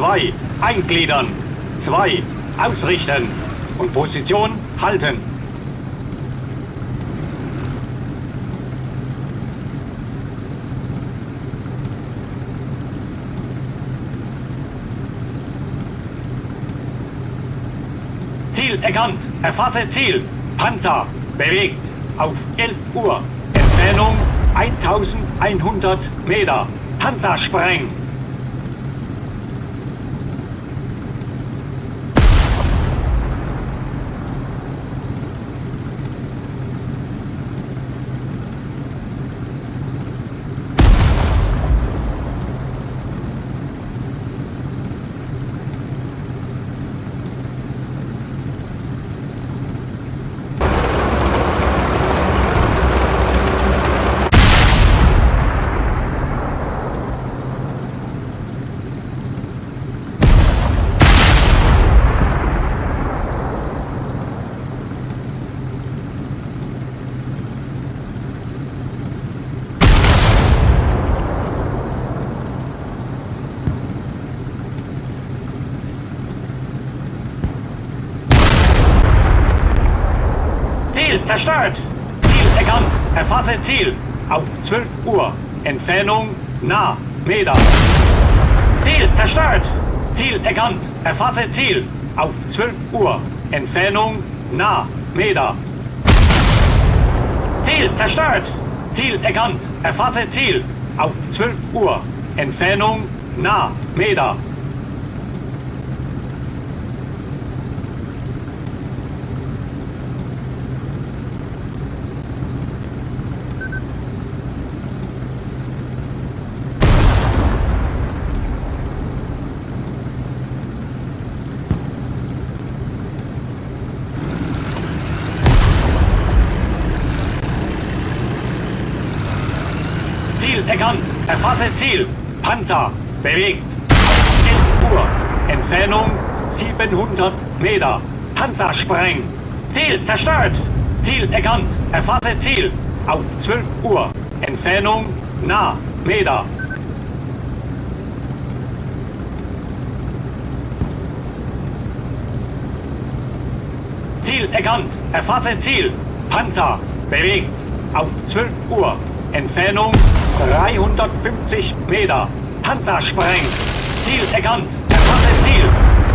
2 eingliedern, 2 ausrichten und Position halten. Ziel erkannt, erfasse Ziel, Panther, bewegt, auf 11 Uhr, Entfernung 1100 Meter, Panther sprengen. Zerstört! Ziel erkannt! Erfasse Ziel! Auf 12 Uhr! Entfernung nah! Meter! Ziel zerstört! Ziel erkannt! Erfasse Ziel! Auf 12 Uhr! Entfernung nah! Meter! Ziel zerstört! Ziel erkannt! Erfasse Ziel! Auf 12 Uhr! Entfernung nah! Meter! Ziel erkannt. Erfasse Ziel. Panther. Bewegt. Auf 11 Uhr. Entfernung 700 Meter. Panther sprengen. Ziel zerstört. Ziel erkannt. Erfasse Ziel. Auf 12 Uhr. Entfernung nah. Meter. Ziel erkannt. Erfasse Ziel. Panther. Bewegt. Auf 12 Uhr. Entfernung 350 Meter. Panther sprengt. Ziel erkannt. Erfasse Ziel.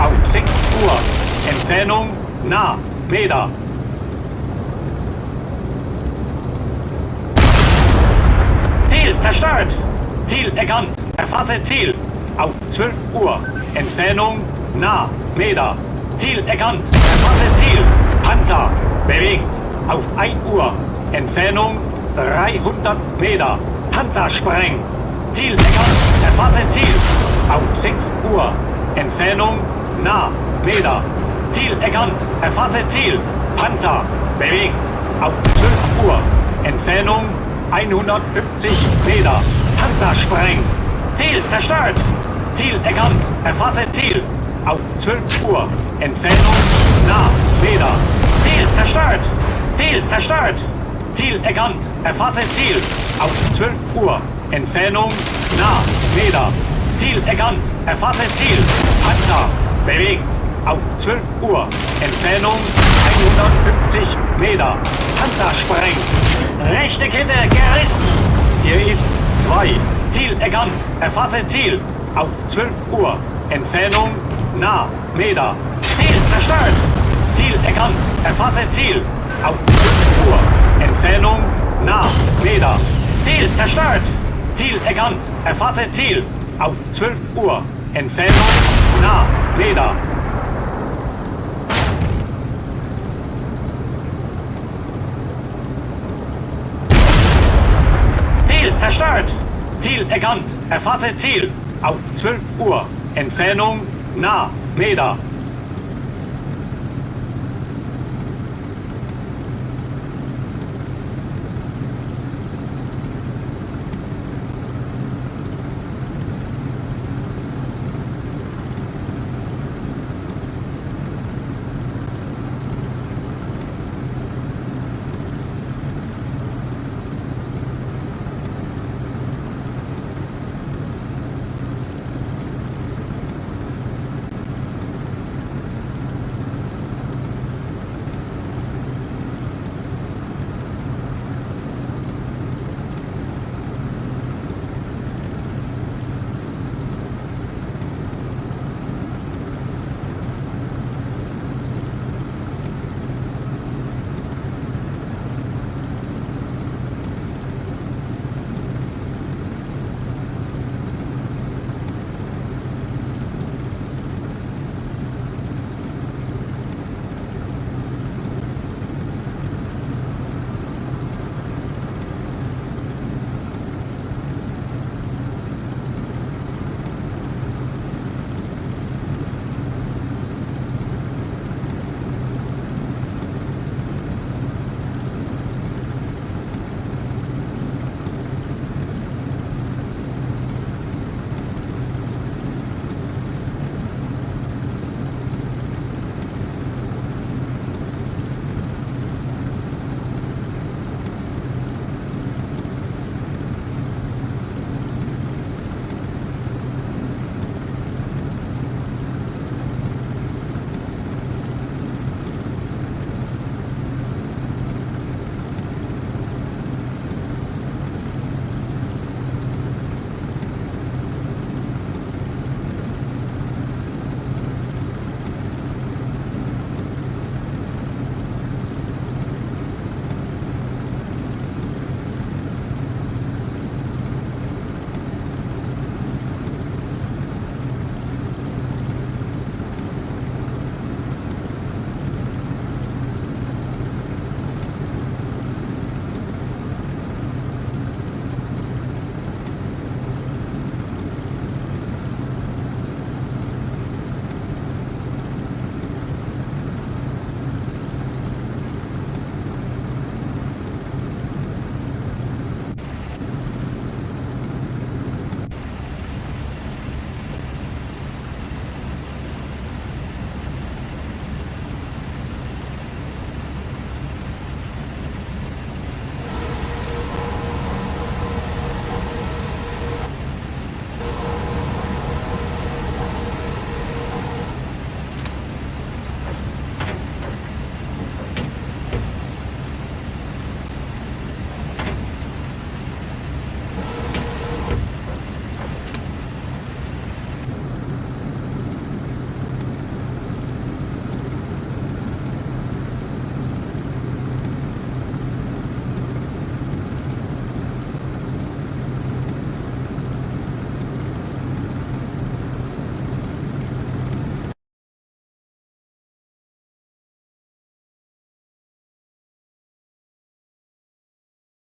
Auf 6 Uhr. Entfernung nah. Meter. Ziel zerstört. Ziel erkannt. Erfasse Ziel. Auf 12 Uhr. Entfernung nah. Meter. Ziel erkannt. Erfasse Ziel. Panther. Bewegt. Auf 1 Uhr. Entfernung 300 Meter. Panther sprengen. Ziel erkannt. Erfasse Ziel. Auf 6 Uhr. Entfernung nah. Meter. Ziel erkannt. Erfasse Ziel. Panther. Bewegt. Auf 12 Uhr. Entfernung 150 Meter. Panther sprengen. Ziel zerstört. Ziel erkannt. Erfasse Ziel. Auf 12 Uhr. Entfernung nah. Meter. Ziel zerstört. Ziel zerstört. Ziel erkannt. Erfasse Ziel. Auf 12 Uhr. Entfernung nah. Meter. Ziel erkannt. Erfasse Ziel. Panther. Bewegt. Auf 12 Uhr. Entfernung 150 Meter. Panther sprengt. Rechte Kette gerissen. Hier ist 2. Ziel erkannt. Erfasse Ziel. Auf 12 Uhr. Entfernung nah. Meter. Ziel zerstört. Ziel erkannt. Erfasse Ziel. Auf 12 Uhr. Entfernung nah. Meter. Ziel zerstört. Ziel erkannt. Erfasse Ziel. Auf 12 Uhr. Entfernung nah. Meter. Ziel zerstört. Ziel erkannt. Erfasse Ziel. Auf 12 Uhr. Entfernung nah. Meter.